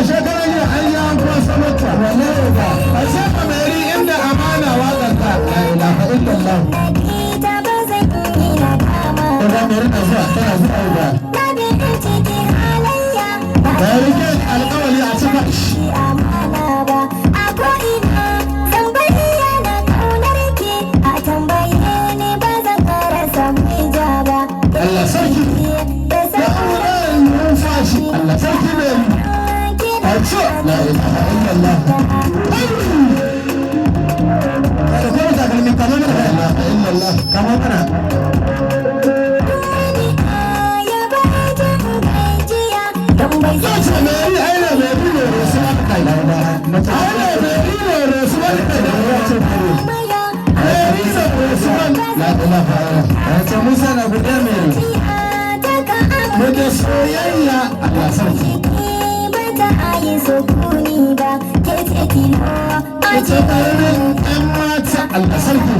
shekarar yin hanya an kwasa mata wallahi ba a sai ka mai inda amana waƙar ta la ilaha illallah da mai rika zuwa tana zuwa ba da rike alƙawari a cika Allah sarki ya aure numfashi Allah sarki ne a ce la ilaha illallah kada kuma ta kalmi kamar la ilaha illallah kamar kana yace me yi aina me bi ne su aka kai la ilaha mata aina me bi ne su aka kai da yace kare ce Musa na guda mai da soyayya Allah sarki a ce ɓarin ɗan mata Allah sarki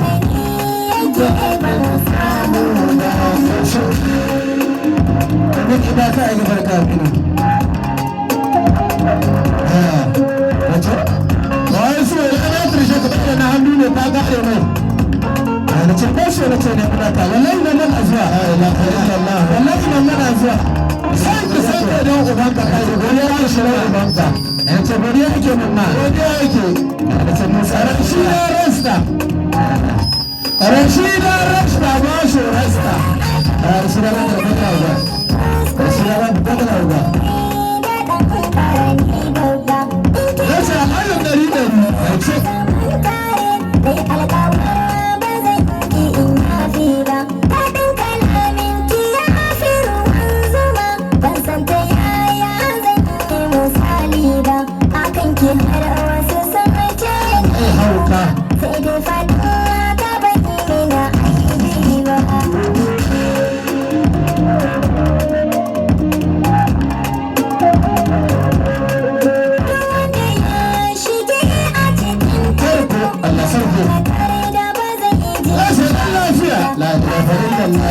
da ke ba ta yi barka fina wato ba wai so ya ɗaya turshe ka ɗaya na hannu ne ta gaɗe mai da ce ko so nace ne muna ta wallahi nan nan azuwa la ilaha illallah wallahi nan nan azuwa sai ka san da dan uban ka kai goriya ya shira uban ka ce goriya yake mun ma goriya yake da ce mun tsara shi da rasta rashida rasta ba shi rasta rashida ba da baka ba rashida ba da baka ba yace ayo dari ce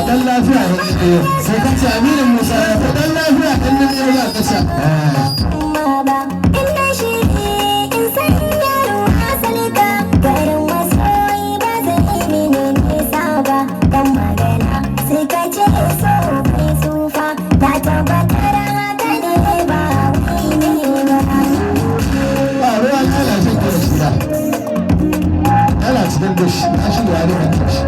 dan lafiya sai ka ce aminin Musa ya fi dan lafiya dan nan ya za ka sha cikin dushi, na shi da ya rika shi.